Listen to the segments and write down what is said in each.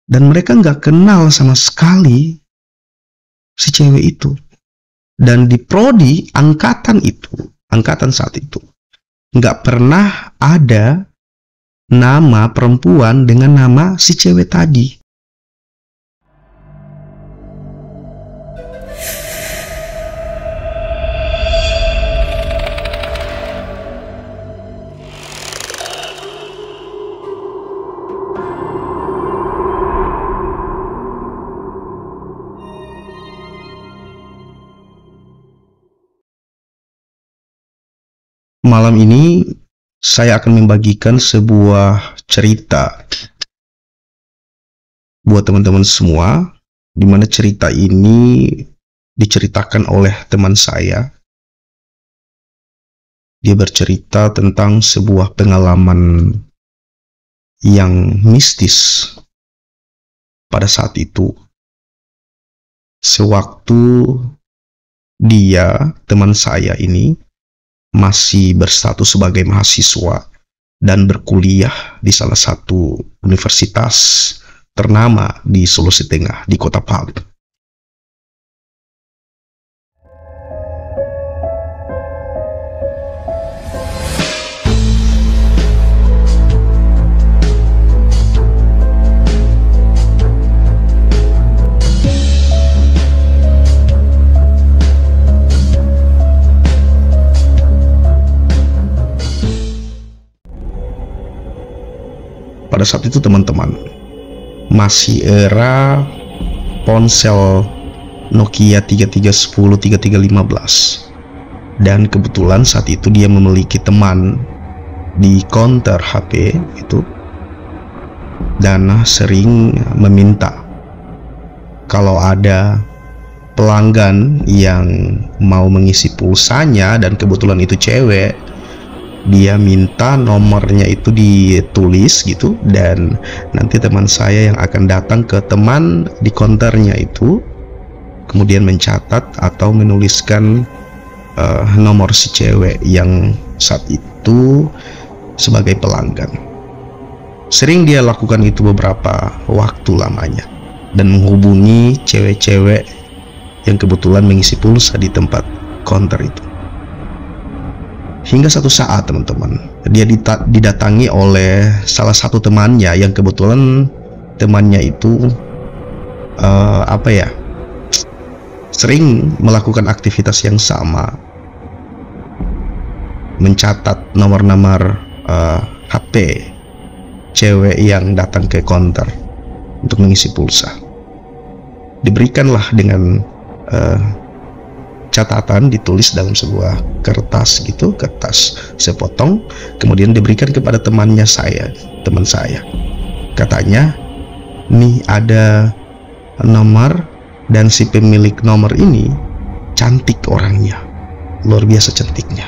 Dan mereka nggak kenal sama sekali si cewek itu. Dan di prodi angkatan saat itu, nggak pernah ada nama perempuan dengan nama si cewek tadi. Malam ini saya akan membagikan sebuah cerita buat teman-teman semua, di mana cerita ini diceritakan oleh teman saya. Dia bercerita tentang sebuah pengalaman yang mistis pada saat itu. Sewaktu dia, teman saya ini, masih berstatus sebagai mahasiswa dan berkuliah di salah satu universitas ternama di Sulawesi Tengah, di Kota Palu. Pada saat itu teman-teman, masih era ponsel Nokia 3310, 3315. Dan kebetulan saat itu dia memiliki teman di counter HP itu, dan sering meminta kalau ada pelanggan yang mau mengisi pulsanya, dan kebetulan itu cewek, dia minta nomornya itu ditulis gitu, dan nanti teman saya yang akan datang ke teman di konternya itu kemudian mencatat atau menuliskan nomor si cewek yang saat itu sebagai pelanggan. Sering dia lakukan itu beberapa waktu lamanya, dan menghubungi cewek-cewek yang kebetulan mengisi pulsa di tempat konter itu. Hingga satu saat teman-teman, dia didatangi oleh salah satu temannya yang kebetulan temannya itu sering melakukan aktivitas yang sama, mencatat nomor-nomor HP cewek yang datang ke counter untuk mengisi pulsa. Diberikanlah dengan catatan ditulis dalam sebuah kertas gitu, kertas sepotong, kemudian diberikan kepada teman saya. Katanya, nih ada nomor, dan si pemilik nomor ini cantik orangnya, luar biasa cantiknya.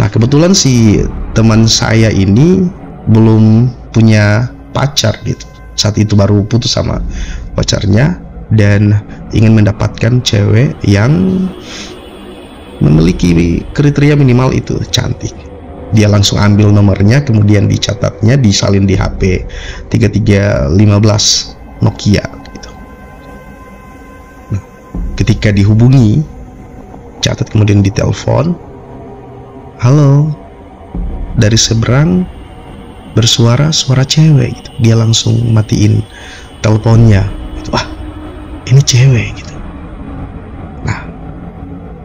Nah, kebetulan si teman saya ini belum punya pacar gitu, saat itu baru putus sama pacarnya, dan ingin mendapatkan cewek yang memiliki kriteria minimal itu cantik. Dia langsung ambil nomornya, kemudian dicatatnya, disalin di HP 3315 Nokia gitu. Nah, ketika dihubungi, catat kemudian ditelepon, halo, dari seberang bersuara suara cewek gitu. Dia langsung matiin teleponnya gitu. Wah, ini cewek gitu. Nah,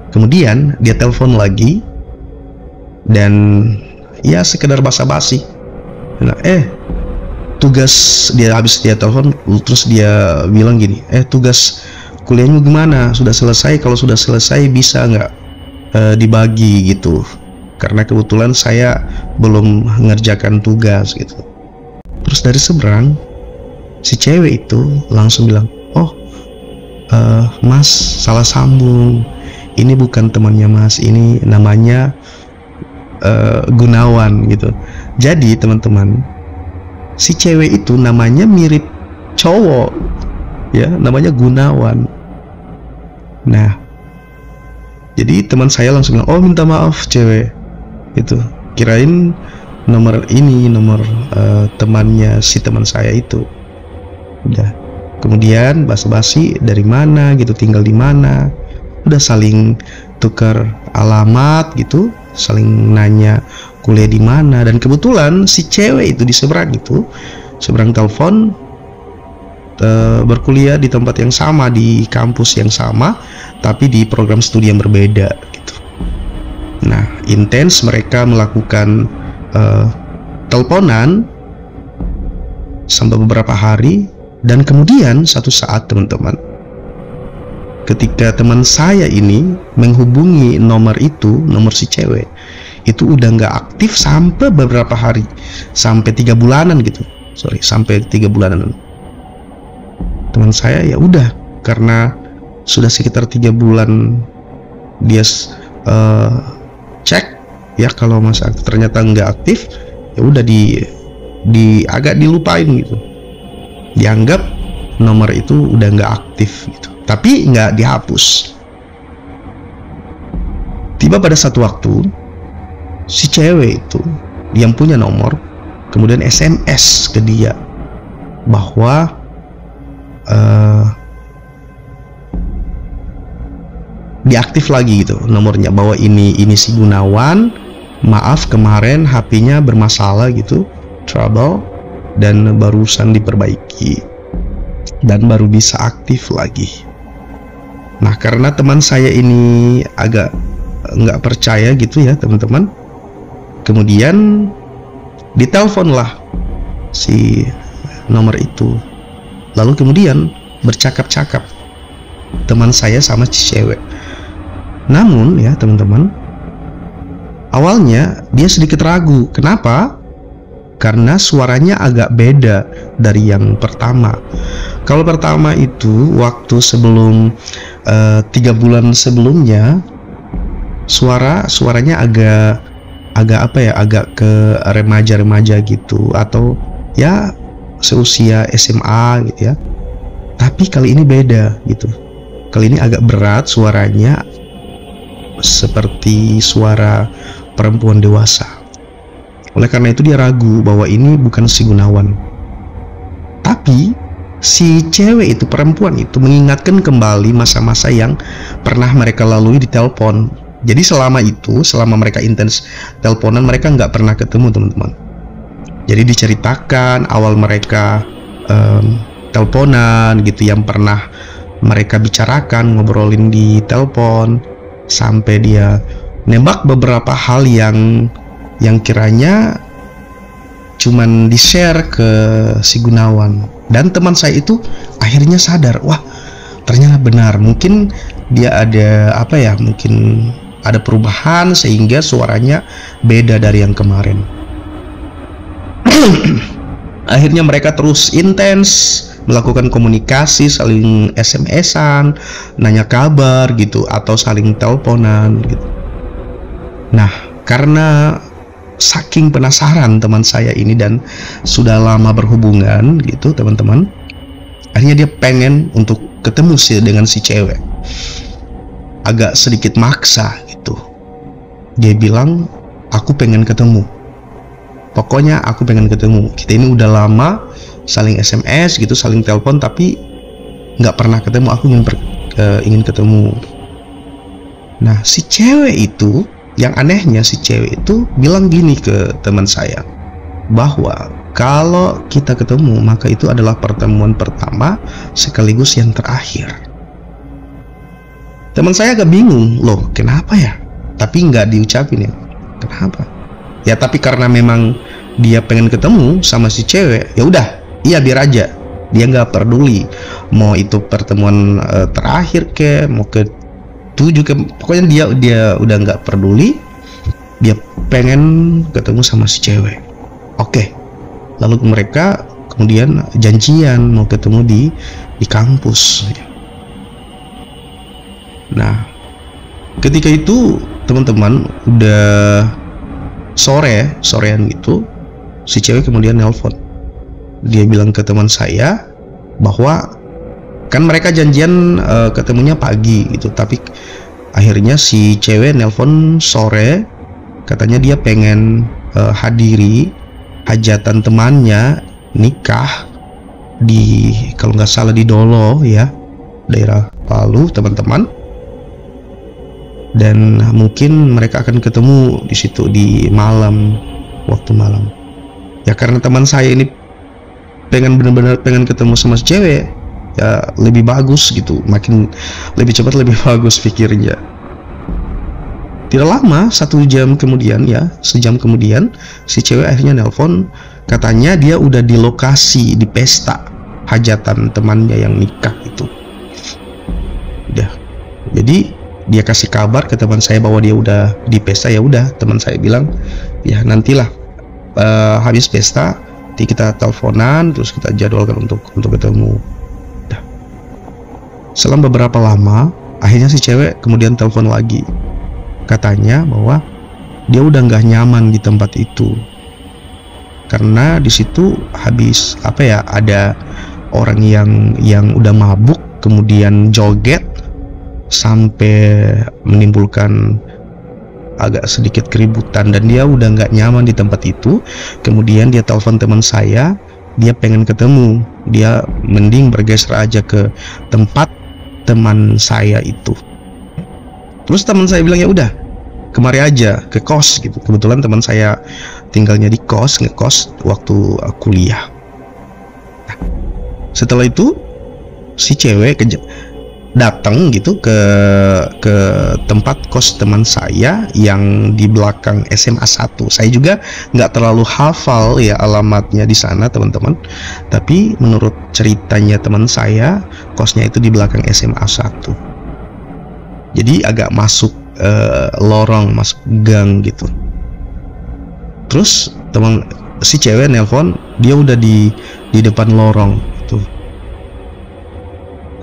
kemudian dia telepon lagi, dan ya sekedar basa-basi. Nah, tugas dia, habis dia telepon, terus dia bilang gini, tugas kuliahnya gimana? Sudah selesai? Kalau sudah selesai bisa nggak dibagi gitu? Karena kebetulan saya belum mengerjakan tugas gitu. Terus dari seberang si cewek itu langsung bilang, Mas salah sambung, ini bukan temannya Mas, ini namanya Gunawan gitu. Jadi teman-teman, si cewek itu namanya mirip cowok ya, namanya Gunawan. Nah, jadi teman saya langsung bilang, minta maaf cewek itu, kirain nomor ini nomor temannya si teman saya itu. Udah. Kemudian basa-basi dari mana gitu, tinggal di mana. Udah saling tukar alamat gitu, saling nanya kuliah di mana. Dan kebetulan si cewek itu di seberang telepon, berkuliah di tempat yang sama, di kampus yang sama, tapi di program studi yang berbeda gitu. Nah, intens mereka melakukan teleponan sampai beberapa hari. Dan kemudian satu saat teman-teman, ketika teman saya ini menghubungi nomor si cewek itu udah nggak aktif sampai beberapa hari, sampai 3 bulanan gitu. Sampai 3 bulanan. Teman saya ya udah, karena sudah sekitar 3 bulan dia cek ya, kalau masa ternyata nggak aktif, ya udah agak dilupain gitu, dianggap nomor itu udah nggak aktif gitu, tapi nggak dihapus. Tiba pada satu waktu si cewek itu yang punya nomor kemudian SMS ke dia bahwa diaktif lagi gitu nomornya, bahwa ini si Gunawan, maaf kemarin HP-nya bermasalah gitu, trouble, dan barusan diperbaiki dan baru bisa aktif lagi. Nah, karena teman saya ini agak nggak percaya gitu ya teman-teman, kemudian diteleponlah si nomor itu, lalu kemudian bercakap-cakap teman saya sama si cewek. Namun ya teman-teman, awalnya dia sedikit ragu. Kenapa? Karena suaranya agak beda dari yang pertama. Kalau pertama itu waktu sebelum 3 bulan sebelumnya, suaranya agak apa ya, agak ke remaja gitu, atau ya seusia SMA gitu ya. Tapi kali ini beda gitu. Kali ini agak berat suaranya, seperti suara perempuan dewasa. Oleh karena itu dia ragu bahwa ini bukan si Gunawan. Tapi si cewek itu, perempuan itu, mengingatkan kembali masa-masa yang pernah mereka lalui di telepon. Jadi selama mereka intens teleponan, mereka nggak pernah ketemu teman-teman. Jadi diceritakan awal mereka teleponan gitu, yang pernah mereka bicarakan, ngobrolin di telepon, sampai dia nembak beberapa hal yang kiranya cuman di-share ke si Gunawan. Dan teman saya itu akhirnya sadar, wah ternyata benar, mungkin dia ada apa ya, mungkin ada perubahan sehingga suaranya beda dari yang kemarin. Akhirnya mereka terus intens melakukan komunikasi, saling SMS-an, nanya kabar gitu, atau saling teleponan gitu. Nah, karena saking penasaran teman saya ini dan sudah lama berhubungan gitu teman-teman, akhirnya dia pengen untuk ketemu dengan si cewek. Agak sedikit maksa gitu. Dia bilang, aku pengen ketemu, pokoknya aku pengen ketemu. Kita ini udah lama saling SMS gitu, saling telepon, tapi nggak pernah ketemu. Aku ingin ketemu. Nah, si cewek itu, yang anehnya si cewek itu bilang gini ke teman saya, bahwa kalau kita ketemu maka itu adalah pertemuan pertama sekaligus yang terakhir. Teman saya agak bingung, loh kenapa ya? Tapi nggak diucapin ya, kenapa? Ya tapi karena memang dia pengen ketemu sama si cewek, ya udah, iya biar aja. Dia nggak peduli mau itu pertemuan terakhir ke, mau ke 7 ke, pokoknya dia udah nggak peduli. Dia pengen ketemu sama si cewek. Oke. Lalu mereka kemudian janjian mau ketemu di kampus. Nah, ketika itu teman-teman udah sorean gitu, si cewek kemudian nelpon. Dia bilang ke teman saya bahwa kan mereka janjian ketemunya pagi gitu, tapi akhirnya si cewek nelpon sore, katanya dia pengen hadiri hajatan temannya nikah di, kalau nggak salah di Dolo ya, daerah Palu teman-teman. Dan mungkin mereka akan ketemu di situ di malam, waktu malam. Ya karena teman saya ini benar-benar pengen ketemu sama si cewek, ya lebih bagus gitu, makin lebih cepat lebih bagus pikirnya. Tidak lama, 1 jam kemudian ya, sejam kemudian si cewek akhirnya nelpon, katanya dia udah di lokasi di pesta hajatan temannya yang nikah itu. Udah, jadi dia kasih kabar ke teman saya bahwa dia udah di pesta. Ya udah, teman saya bilang ya nantilah habis pesta nanti kita teleponan, terus kita jadwalkan untuk ketemu. Udah. Selang beberapa lama akhirnya si cewek kemudian telepon lagi, katanya bahwa dia udah nggak nyaman di tempat itu karena di situ habis ada orang yang udah mabuk kemudian joget sampai menimbulkan agak sedikit keributan, dan dia udah nggak nyaman di tempat itu. Kemudian dia telepon teman saya, dia pengen ketemu, dia mending bergeser aja ke tempat teman saya itu. Terus teman saya bilang ya udah kemari aja ke kos gitu. Kebetulan teman saya tinggalnya di kos, ngekos waktu kuliah. Nah, setelah itu si cewek datang gitu ke tempat kos teman saya yang di belakang SMA 1. Saya juga nggak terlalu hafal ya alamatnya di sana teman-teman, tapi menurut ceritanya teman saya, kosnya itu di belakang SMA 1. Jadi agak masuk lorong, masuk gang gitu. Terus si cewek nelpon, dia udah di depan lorong itu.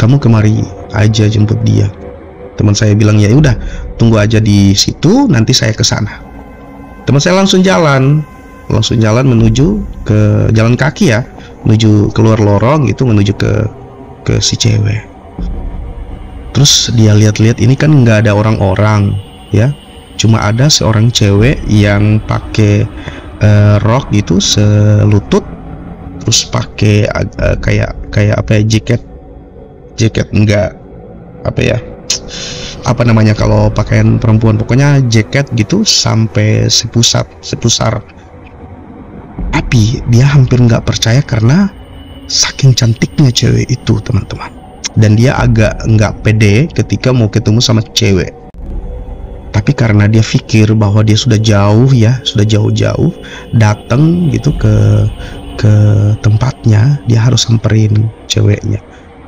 Kamu kemari aja jemput dia. Teman saya bilang ya udah tunggu aja di situ, nanti saya ke sana. Teman saya langsung jalan menuju ke jalan kaki ya, menuju keluar lorong gitu, menuju ke si cewek. Terus dia lihat-lihat, ini kan nggak ada orang-orang ya, cuma ada seorang cewek yang pakai rok gitu selutut, terus pakai kayak jaket enggak apa namanya kalau pakaian perempuan, pokoknya jaket gitu sampai sepusar api. Dia hampir nggak percaya karena saking cantiknya cewek itu teman-teman, dan dia agak nggak pede ketika mau ketemu sama cewek. Tapi karena dia pikir bahwa dia sudah jauh-jauh datang gitu ke tempatnya, dia harus samperin ceweknya.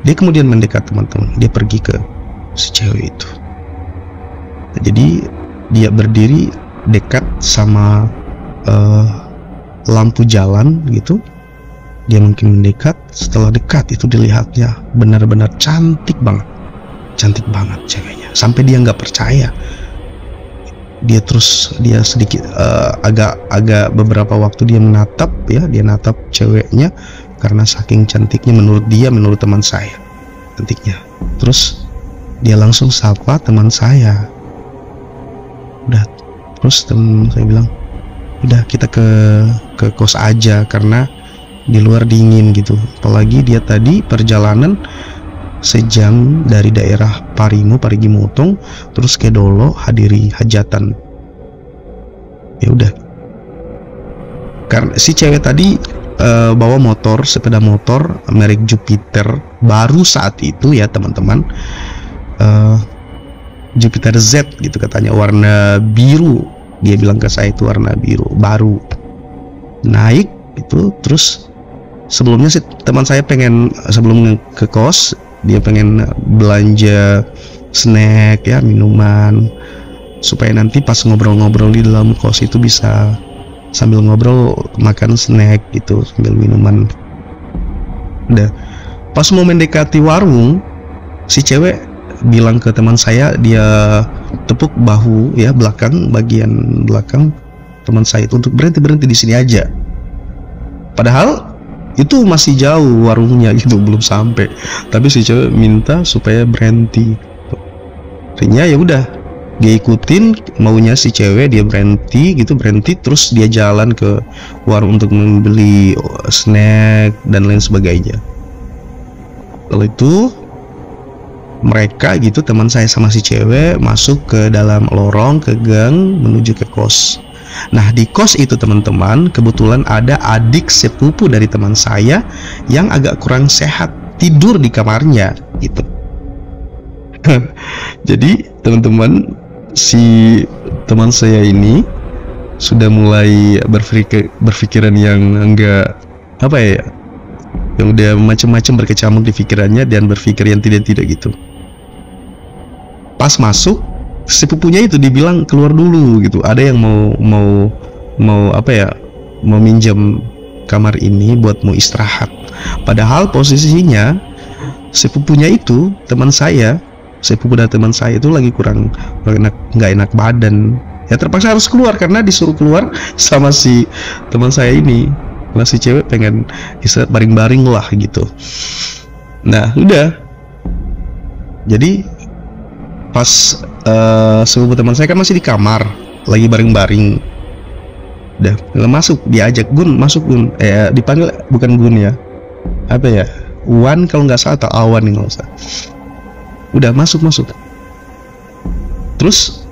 Dia kemudian mendekat teman-teman, dia pergi ke si cewek itu. Nah, jadi dia berdiri dekat sama lampu jalan gitu. Dia mungkin mendekat, setelah dekat itu dilihatnya benar-benar cantik banget ceweknya, sampai dia nggak percaya. Dia sedikit agak beberapa waktu dia natap ceweknya karena saking cantiknya menurut teman saya cantiknya. Terus dia langsung sapa teman saya. Udah, terus teman saya bilang udah kita ke kos aja karena di luar dingin gitu, apalagi dia tadi perjalanan sejam dari daerah Parigi Motong terus ke Dolo hadiri hajatan. Ya udah, karena si cewek tadi bawa sepeda motor merek Jupiter baru saat itu ya teman-teman, Jupiter Z gitu katanya, warna biru. Dia bilang ke saya itu warna biru baru, naik gitu. Terus sebelumnya sih teman saya sebelum ke kos dia pengen belanja snack ya, minuman, supaya nanti pas ngobrol-ngobrol di dalam kos itu bisa sambil ngobrol makan snack gitu sambil minuman. Udah, pas mau mendekati warung, si cewek bilang ke teman saya, dia tepuk bahu ya bagian belakang teman saya itu untuk berhenti di sini aja. Padahal itu masih jauh warungnya gitu, belum sampai. Tapi si cewek minta supaya berhenti. Akhirnya ya udah, dia ikutin maunya si cewek, dia berhenti terus dia jalan ke warung untuk membeli snack dan lain sebagainya. Lalu itu mereka gitu, teman saya sama si cewek masuk ke dalam lorong, ke gang menuju ke kos. Nah, di kos itu teman-teman, kebetulan ada adik sepupu dari teman saya yang agak kurang sehat, tidur di kamarnya gitu. Jadi teman-teman, si teman saya ini sudah mulai berpikiran yang enggak apa ya, yang udah macam-macam berkecamuk di pikirannya dan berpikir yang tidak-tidak gitu. Pas masuk, sepupunya itu dibilang keluar dulu gitu. Ada yang mau apa ya, mau minjem kamar ini buat mau istirahat. Padahal posisinya sepupunya itu teman saya, sepupu dan teman saya itu lagi nggak enak badan. Ya terpaksa harus keluar karena disuruh keluar sama si teman saya ini. Nah, si cewek pengen istirahat baring-baring lah gitu. Nah udah, jadi pas sepupu teman saya kan masih di kamar lagi baring-baring, udah masuk, diajak, Gun masuk Gun, dipanggil bukan Gun ya, apa ya, Wan kalau nggak salah atau Awan nih, nggak usah. Udah masuk, terus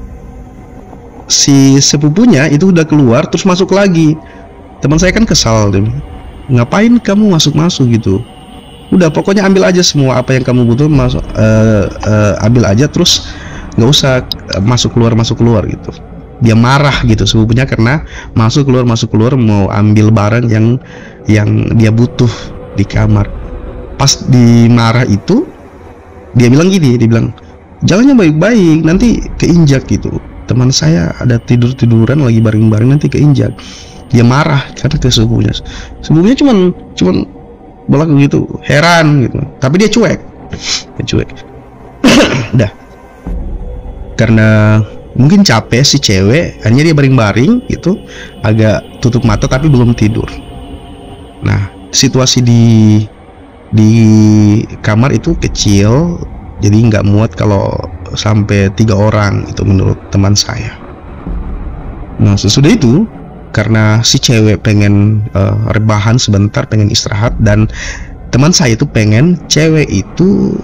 si sepupunya itu udah keluar terus masuk lagi. Teman saya kan kesal, ngapain kamu masuk gitu. Udah pokoknya ambil aja semua apa yang kamu butuh, masuk ambil aja, terus nggak usah masuk keluar gitu. Dia marah gitu sepupunya karena masuk keluar mau ambil barang yang dia butuh di kamar. Pas dimarah itu dia bilang gini, jalannya baik-baik nanti keinjak gitu. Teman saya ada tiduran lagi baring-baring nanti keinjak. Dia marah karena ke sepupunya cuman belakang gitu, heran gitu, tapi dia cuek. Udah, karena mungkin capek si cewek, hanya dia baring-baring gitu, agak tutup mata tapi belum tidur. Nah, situasi di kamar itu kecil, jadi nggak muat kalau sampai 3 orang itu menurut teman saya. Nah, sesudah itu karena si cewek pengen rebahan sebentar, pengen istirahat, dan teman saya itu pengen cewek itu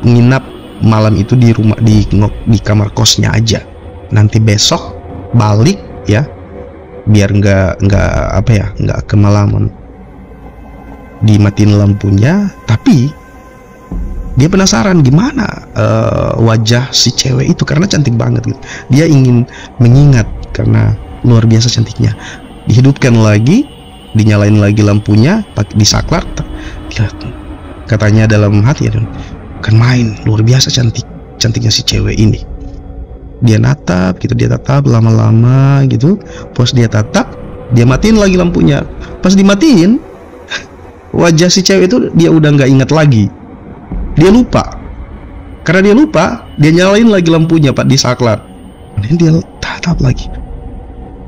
nginap malam itu di rumah, di kamar kosnya aja, nanti besok balik ya, biar nggak kemalaman. Dimatiin lampunya, tapi dia penasaran gimana wajah si cewek itu karena cantik banget gitu. Dia ingin mengingat karena luar biasa cantiknya. Dihidupkan lagi, dinyalain lagi lampunya, disaklar, katanya dalam hati, kan main, luar biasa cantiknya si cewek ini. Dia natap gitu, dia tatap lama-lama gitu. Pas dia tatap, dia matiin lagi lampunya. Pas dimatiin, wajah si cewek itu dia udah nggak ingat lagi. Dia lupa. Karena dia lupa, dia nyalain lagi lampunya, Pak, disaklar. Dan dia tatap lagi.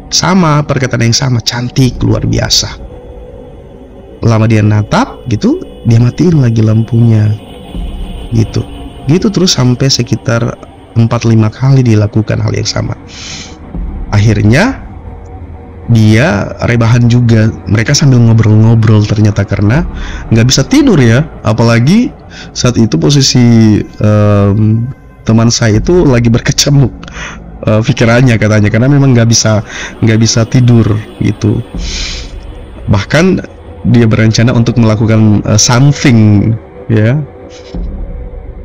Sama, perkataan yang sama, cantik, luar biasa. Lama dia natap gitu, dia matiin lagi lampunya. Gitu terus sampai sekitar 4-5 kali dilakukan hal yang sama. Akhirnya dia rebahan juga. Mereka sambil ngobrol-ngobrol ternyata karena nggak bisa tidur ya. Apalagi saat itu posisi teman saya itu lagi berkecamuk pikirannya katanya, karena memang nggak bisa tidur gitu. Bahkan dia berencana untuk melakukan something ya,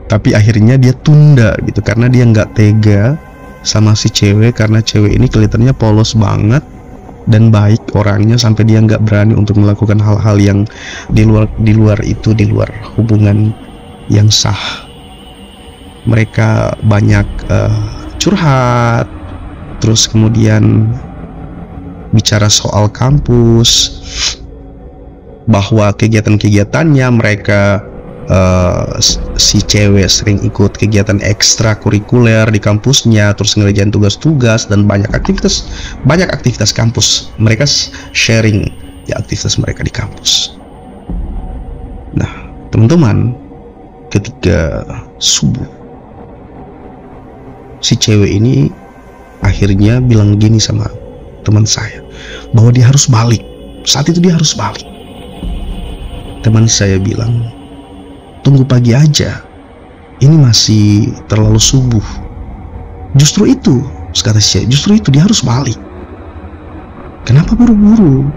tapi akhirnya dia tunda gitu karena dia nggak tega sama si cewek, karena cewek ini kelihatannya polos banget dan baik orangnya sampai dia nggak berani untuk melakukan hal-hal yang di luar hubungan yang sah. Mereka banyak curhat, terus kemudian bicara soal kampus, bahwa kegiatan-kegiatannya mereka si cewek sering ikut kegiatan ekstrakurikuler di kampusnya, terus ngerjain tugas-tugas dan banyak aktivitas kampus. Mereka sharing ya aktivitas mereka di kampus. Nah, teman-teman, ketika subuh si cewek ini akhirnya bilang gini sama teman saya bahwa dia harus balik. Saat itu dia harus balik. Teman saya bilang, tunggu pagi aja, ini masih terlalu subuh. Justru itu, kata si cewek, justru itu dia harus balik. Kenapa buru-buru?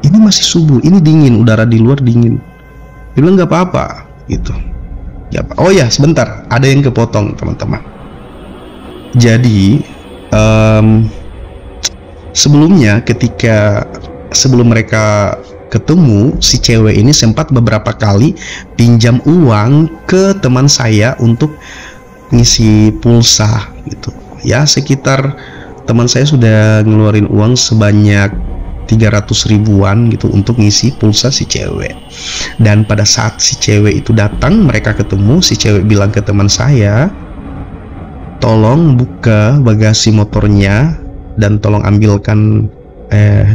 Ini masih subuh, ini dingin, udara di luar dingin. Dia bilang nggak apa-apa gitu. Oh ya, sebentar, ada yang kepotong teman-teman. Jadi sebelumnya sebelum mereka ketemu, si cewek ini sempat beberapa kali pinjam uang ke teman saya untuk ngisi pulsa gitu. Ya, sekitar teman saya sudah ngeluarin uang sebanyak 300 ribuan gitu untuk ngisi pulsa si cewek. Dan pada saat si cewek itu datang, mereka ketemu, si cewek bilang ke teman saya, tolong buka bagasi motornya dan tolong ambilkan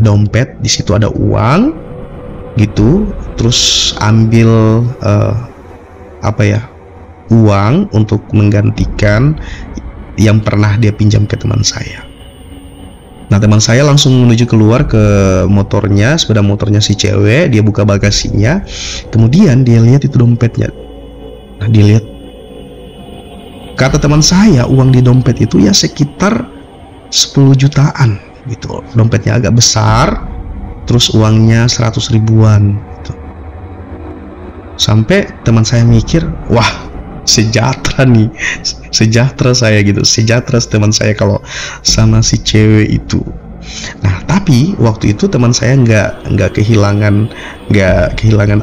dompet, di situ ada uang gitu. Terus ambil uang untuk menggantikan yang pernah dia pinjam ke teman saya. Nah, teman saya langsung menuju keluar ke motornya, sepeda motornya si cewek. Dia buka bagasinya, kemudian dia lihat itu dompetnya. Nah, dia lihat, kata teman saya, uang di dompet itu ya sekitar 10 jutaan gitu. Dompetnya agak besar, terus uangnya 100 ribuan gitu. Sampai teman saya mikir, wah, sejahtera nih, sejahtera saya gitu, sejahtera teman saya kalau sama si cewek itu. Nah, tapi waktu itu teman saya nggak kehilangan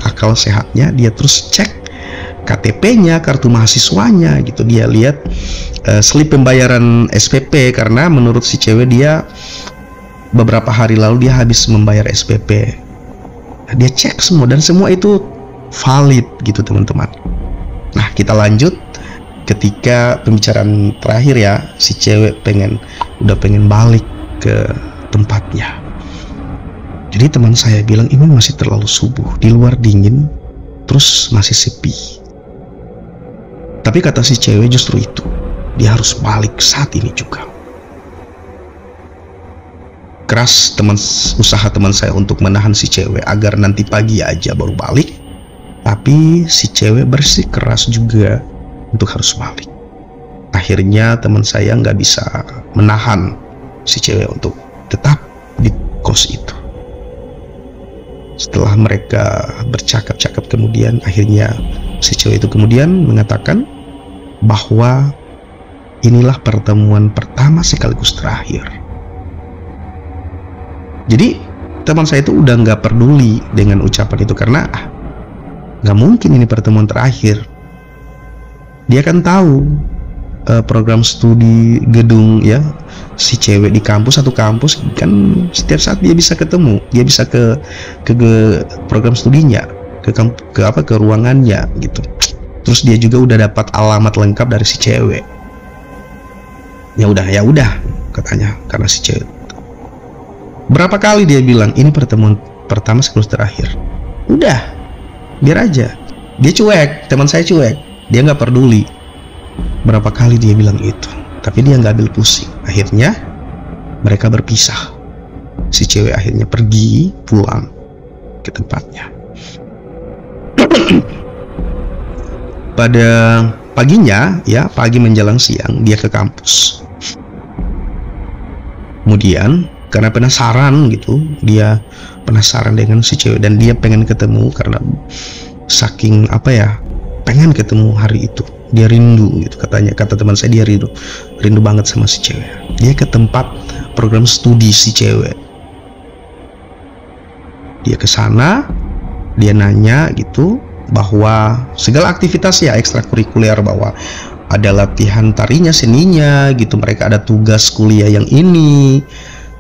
akal sehatnya. Dia terus cek KTP-nya, kartu mahasiswanya gitu. Dia lihat slip pembayaran SPP, karena menurut si cewek dia beberapa hari lalu dia habis membayar SPP. Nah, dia cek semua dan semua itu valid gitu teman-teman. Nah, kita lanjut ketika pembicaraan terakhir ya, si cewek udah pengen balik ke tempatnya. Jadi teman saya bilang, ini masih terlalu subuh, di luar dingin, terus masih sepi. Tapi kata si cewek justru itu, dia harus balik saat ini juga. Keras usaha teman saya untuk menahan si cewek agar nanti pagi aja baru balik. Tapi si cewek bersikeras juga untuk harus balik. Akhirnya teman saya nggak bisa menahan si cewek untuk tetap di kos itu. Setelah mereka bercakap-cakap kemudian, akhirnya si cewek itu kemudian mengatakan bahwa inilah pertemuan pertama sekaligus terakhir. Jadi teman saya itu udah nggak peduli dengan ucapan itu, karena nggak mungkin ini pertemuan terakhir. Dia kan tahu program studi gedung ya, si cewek di satu kampus kan, setiap saat dia bisa ketemu, dia bisa ke program studinya, ke ruangannya gitu. Terus dia juga udah dapat alamat lengkap dari si cewek. Ya udah katanya, karena si cewek. Berapa kali dia bilang ini pertemuan pertama sekaligus terakhir. Udah, biar aja. Dia cuek, teman saya cuek, dia nggak peduli. Berapa kali dia bilang itu, tapi dia nggak ambil pusing. Akhirnya mereka berpisah. Si cewek akhirnya pergi pulang ke tempatnya. Pada paginya ya, pagi menjelang siang, dia ke kampus. Kemudian karena penasaran gitu, dia penasaran dengan si cewek dan dia pengen ketemu, karena saking pengen ketemu hari itu, dia rindu gitu. Kata teman saya, dia rindu banget sama si cewek. Dia ke tempat program studi si cewek, dia ke sana, dia nanya gitu bahwa segala aktivitas ya ekstrakurikuler, bahwa ada latihan tarinya, seninya gitu, mereka ada tugas kuliah yang ini,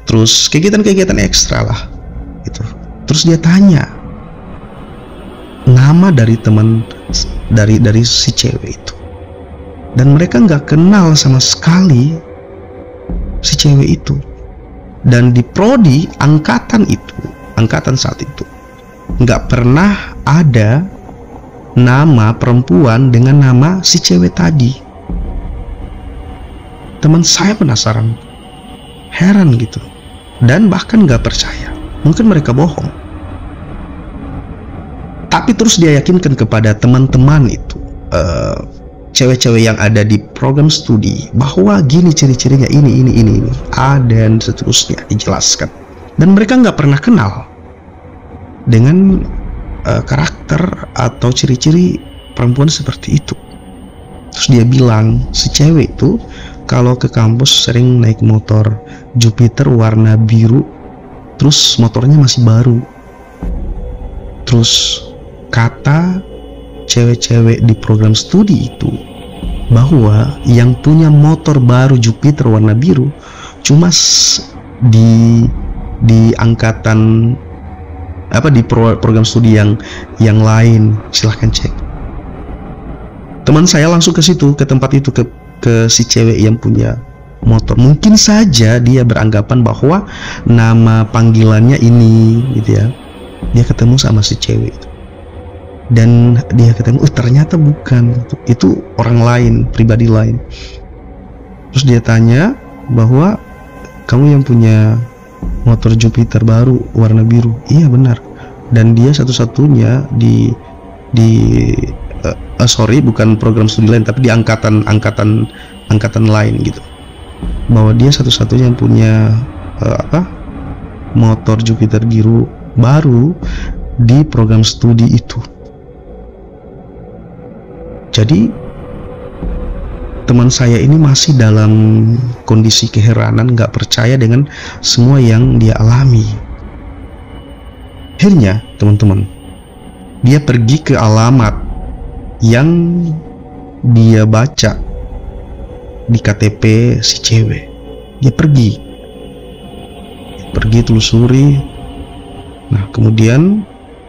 terus kegiatan-kegiatan ekstra lah gitu. Terus dia tanya nama dari dari si cewek itu, dan mereka nggak kenal sama sekali si cewek itu. Dan di prodi angkatan saat itu nggak pernah ada nama perempuan dengan nama si cewek tadi. Teman saya penasaran, heran gitu, dan bahkan nggak percaya, mungkin mereka bohong. Tak Tapi terus dia yakinkan kepada teman-teman itu, cewek-cewek yang ada di program studi, bahwa gini ciri-cirinya, ini, A dan seterusnya dijelaskan. Dan mereka nggak pernah kenal dengan karakter atau ciri-ciri perempuan seperti itu. Terus dia bilang, si cewek itu kalau ke kampus sering naik motor Jupiter warna biru, terus motornya masih baru. Terus kata cewek-cewek di program studi itu bahwa yang punya motor baru Jupiter warna biru cuma di angkatan di program studi yang lain. Silahkan cek. Teman saya langsung ke situ, ke tempat itu, ke si cewek yang punya motor. Mungkin saja dia beranggapan bahwa nama panggilannya ini, gitu ya. Dia ketemu sama si cewek itu, dan dia ketemu, ternyata bukan, itu orang lain, pribadi lain. Terus dia tanya bahwa kamu yang punya motor Jupiter baru warna biru. Iya benar. Dan dia satu-satunya bukan program studi lain, tapi di angkatan lain gitu. Bahwa dia satu-satunya yang punya motor Jupiter biru baru di program studi itu. Jadi teman saya ini masih dalam kondisi keheranan, nggak percaya dengan semua yang dia alami. Akhirnya teman-teman, dia pergi ke alamat yang dia baca di KTP si cewek. Dia pergi telusuri. Nah, kemudian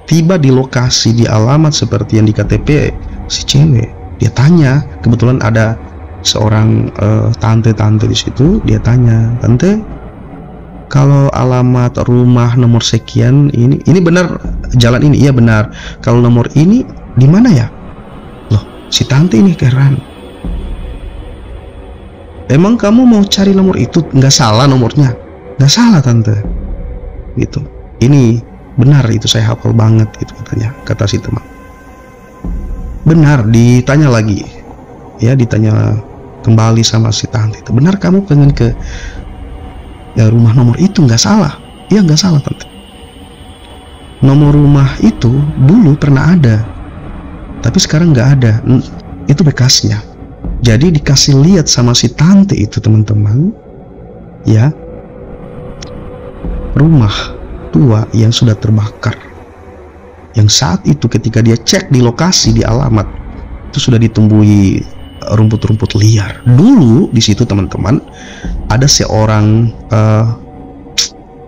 tiba di lokasi, di alamat seperti yang di KTP si cewek. Dia tanya, kebetulan ada seorang tante-tante di situ. Dia tanya, "Tante, kalau alamat rumah nomor sekian ini benar jalan ini?" "Iya benar." "Kalau nomor ini di mana ya?" Loh, si tante ini heran. "Emang kamu mau cari nomor itu? Nggak salah nomornya." "Nggak salah tante." Gitu. "Ini benar, itu saya hafal banget," gitu katanya, kata si teman. Benar, ditanya lagi, ya, ditanya kembali sama si tante itu, "Benar kamu pengen ke rumah nomor itu?" "Nggak salah." "Iya nggak salah tante. Nomor rumah itu dulu pernah ada, tapi sekarang nggak ada. Itu bekasnya." Jadi dikasih lihat sama si tante itu teman-teman, ya, rumah tua yang sudah terbakar, yang saat itu ketika dia cek di lokasi, di alamat, itu sudah ditumbuhi rumput-rumput liar. Dulu di situ teman-teman ada seorang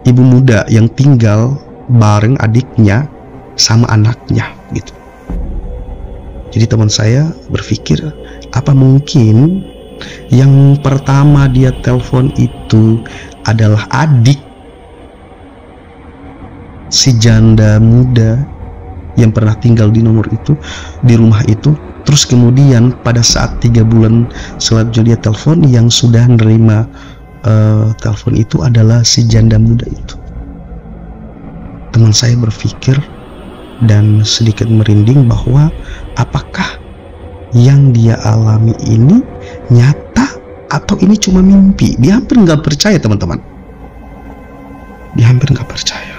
ibu muda yang tinggal bareng adiknya sama anaknya gitu. Jadi teman saya berpikir, apa mungkin yang pertama dia telepon itu adalah adik si janda muda yang pernah tinggal di nomor itu, di rumah itu. Terus kemudian pada saat 3 bulan selanjutnya dia telepon, yang sudah menerima telepon itu adalah si janda muda itu. Teman saya berpikir dan sedikit merinding bahwa apakah yang dia alami ini nyata atau ini cuma mimpi. Dia hampir nggak percaya teman-teman. Dia hampir nggak percaya.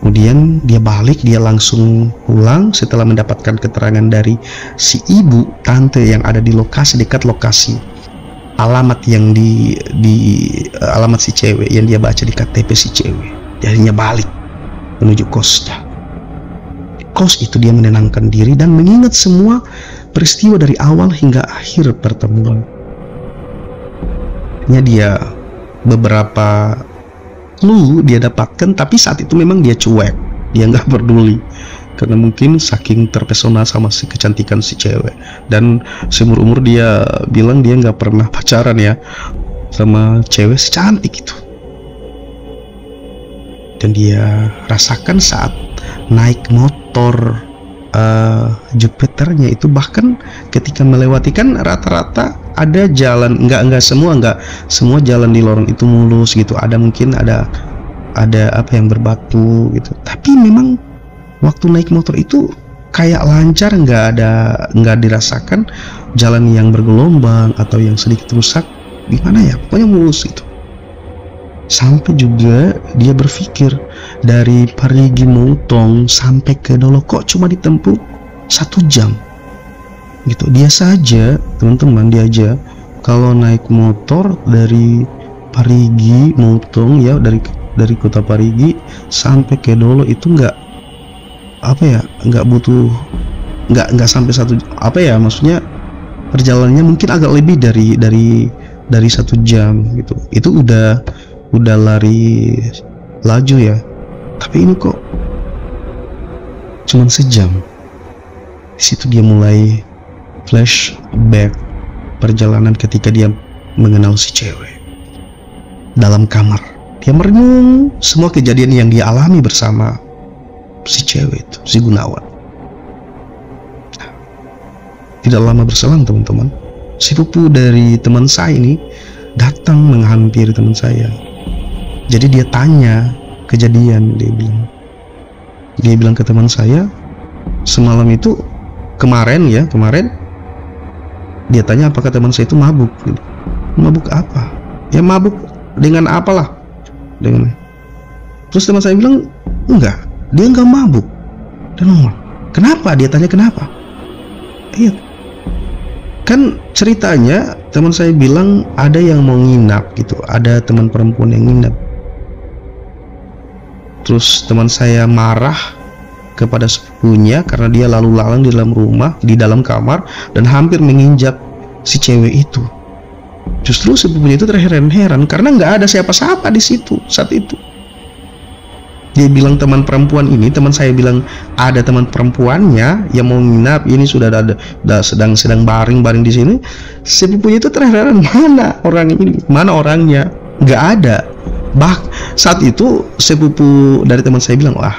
Kemudian dia balik, dia langsung pulang setelah mendapatkan keterangan dari si ibu tante yang ada di lokasi, dekat lokasi alamat yang di alamat si cewek yang dia baca di KTP si cewek. Jadinya balik menuju kosnya. Kos itu dia menenangkan diri dan mengingat semua peristiwa dari awal hingga akhir pertemuan. Dia beberapa clue dia dapatkan, tapi saat itu memang dia cuek, dia nggak peduli karena mungkin saking terpesona sama si kecantikan si cewek. Dan seumur umur dia bilang dia nggak pernah pacaran ya sama cewek secantik itu. Dan dia rasakan saat naik motor Jupiternya itu, bahkan ketika melewati, kan rata-rata ada jalan, nggak semua jalan di lorong itu mulus gitu, ada mungkin ada apa yang berbatu gitu, tapi memang waktu naik motor itu kayak lancar, nggak dirasakan jalan yang bergelombang atau yang sedikit rusak, gimana ya, pokoknya mulus gitu. Sampai juga dia berpikir dari Parigi Motong sampai ke Dolo kok cuma ditempuh 1 jam gitu. Dia saja teman-teman, dia aja kalau naik motor dari Parigi Motong ya, dari kota Parigi sampai ke Dolo itu nggak butuh, nggak sampai maksudnya perjalanannya mungkin agak lebih dari 1 jam gitu. Itu udah lari laju ya, tapi ini kok cuman sejam. Di situ dia mulai flashback perjalanan ketika dia mengenal si cewek dalam kamar. Dia merenung semua kejadian yang dia alami bersama si cewek itu, si Gunawan. Tidak lama berselang teman-teman, si sepupu dari teman saya ini datang menghampiri teman saya. Jadi dia tanya kejadian, dia bilang ke teman saya, semalam itu kemarin dia tanya apakah teman saya itu mabuk. Mabuk apa? Ya mabuk dengan apalah. Terus teman saya bilang enggak, dia enggak mabuk. Dan kenapa? Dia tanya kenapa? Iya, kan ceritanya teman saya bilang ada yang mau nginap gitu, ada teman perempuan yang nginap. Terus teman saya marah kepada sepupunya karena dia lalu lalang di dalam rumah, di dalam kamar, dan hampir menginjak si cewek itu. Justru sepupunya itu terheran-heran karena nggak ada siapa-siapa di situ saat itu. Dia bilang teman perempuan ini, teman saya bilang ada teman perempuannya yang mau nginap, ini sudah sedang baring di sini. Sepupunya itu terheran, mana orang ini, mana orangnya, nggak ada. Saat itu sepupu dari teman saya bilang, wah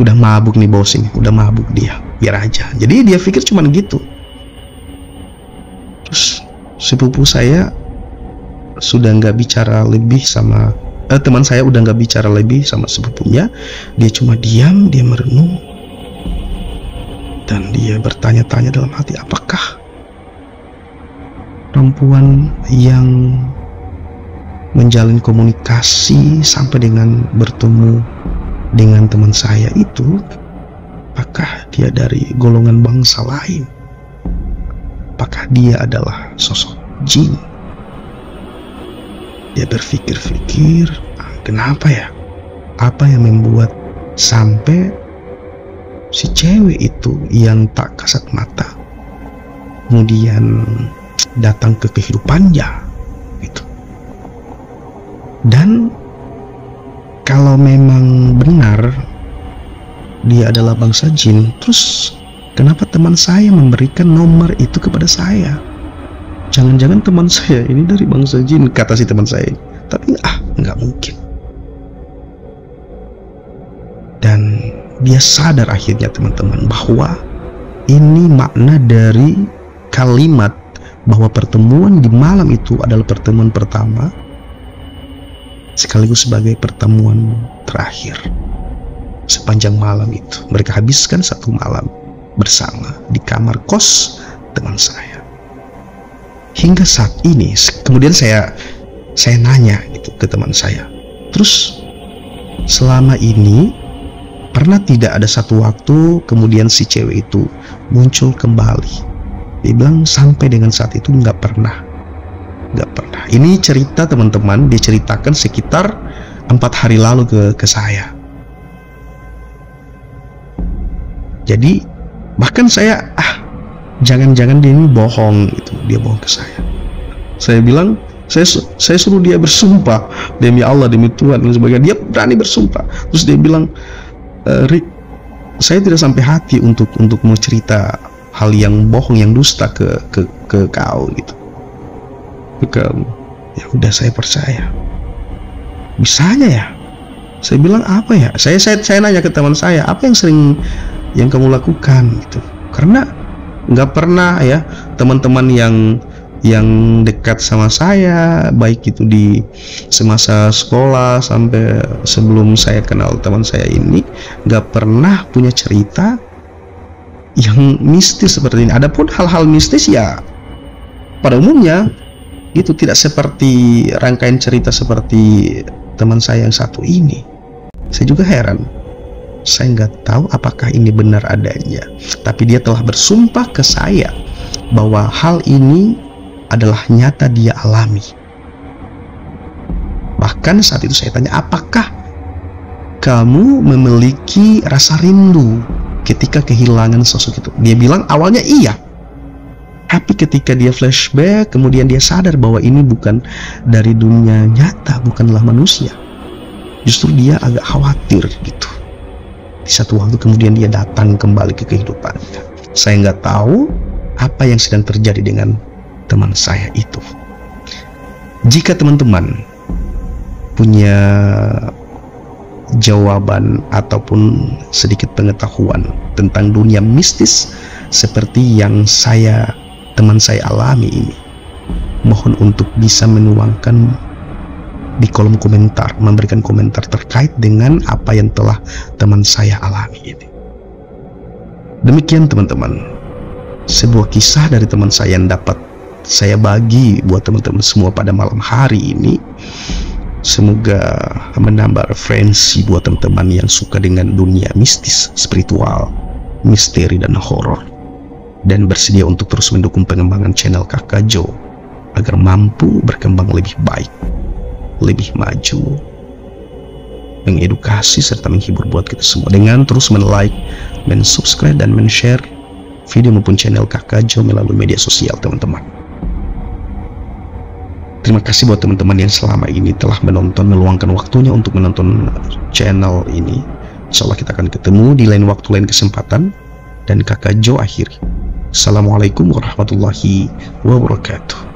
udah mabuk nih bos ini, udah mabuk dia, biar aja. Jadi dia pikir cuman gitu. Terus sepupu saya sudah nggak bicara lebih sama teman saya, udah nggak bicara lebih sama sepupunya. Dia cuma diam, dia merenung, dan dia bertanya-tanya dalam hati, apakah perempuan yang menjalin komunikasi sampai dengan bertemu dengan teman saya itu, apakah dia dari golongan bangsa lain? Apakah dia adalah sosok jin? Dia berpikir-pikir, kenapa ya? Apa yang membuat sampai si cewek itu yang tak kasat mata kemudian datang ke kehidupannya gitu? Dan kalau memang benar dia adalah bangsa jin, terus kenapa teman saya memberikan nomor itu kepada saya? Jangan-jangan teman saya ini dari bangsa jin, kata si teman saya. Tapi nggak mungkin. Dan dia sadar akhirnya teman-teman bahwa ini makna dari kalimat bahwa pertemuan di malam itu adalah pertemuan pertama sekaligus sebagai pertemuan terakhir. Sepanjang malam itu mereka habiskan 1 malam bersama di kamar kos teman saya. Hingga saat ini, kemudian saya nanya gitu ke teman saya, terus selama ini pernah tidak ada satu waktu kemudian si cewek itu muncul kembali? Dia bilang sampai dengan saat itu nggak pernah. Ini cerita teman-teman, dia ceritakan sekitar 4 hari lalu ke saya. Jadi bahkan saya jangan-jangan dia ini bohong gitu, dia bohong ke saya. Saya bilang, saya suruh dia bersumpah demi Allah, demi Tuhan dan sebagainya. Dia berani bersumpah. Terus dia bilang, Rick, saya tidak sampai hati untuk mau cerita hal yang bohong, yang dusta ke kau gitu, ke kamu. Ya udah, saya percaya. Bisanya ya? Saya bilang apa ya? Saya nanya ke teman saya, apa yang sering yang kamu lakukan gitu? Karena nggak pernah ya teman-teman yang yang dekat sama saya, baik itu di semasa sekolah sampai sebelum saya kenal teman saya ini, nggak pernah punya cerita yang mistis seperti ini. Adapun hal-hal mistis ya pada umumnya itu tidak seperti rangkaian cerita seperti teman saya yang satu ini. Saya juga heran, saya nggak tahu apakah ini benar adanya, tapi dia telah bersumpah ke saya bahwa hal ini adalah nyata dia alami. Bahkan saat itu saya tanya, apakah kamu memiliki rasa rindu ketika kehilangan sosok itu? Dia bilang awalnya iya, tapi ketika dia flashback, kemudian dia sadar bahwa ini bukan dari dunia nyata, bukanlah manusia. Justru dia agak khawatir gitu. Di satu waktu kemudian dia datang kembali ke kehidupannya. Saya nggak tahu apa yang sedang terjadi dengan teman saya itu. Jika teman-teman punya jawaban ataupun sedikit pengetahuan tentang dunia mistis seperti yang teman saya alami ini, mohon untuk bisa menuangkan di kolom komentar, memberikan komentar terkait dengan apa yang telah teman saya alami ini. Demikian teman-teman, sebuah kisah dari teman saya yang dapat saya bagi buat teman-teman semua pada malam hari ini. Semoga menambah referensi buat teman-teman yang suka dengan dunia mistis, spiritual, misteri, dan horor, dan bersedia untuk terus mendukung pengembangan channel Kakak Jo agar mampu berkembang lebih baik, lebih maju, mengedukasi serta menghibur buat kita semua dengan terus men-like, men-subscribe, dan men-share video maupun channel Kakak Jo melalui media sosial teman-teman. Terima kasih buat teman-teman yang selama ini telah menonton, meluangkan waktunya untuk menonton channel ini. Insya Allah kita akan ketemu di lain waktu, lain kesempatan. Dan Kakak Jo akhiri. Assalamualaikum warahmatullahi wabarakatuh.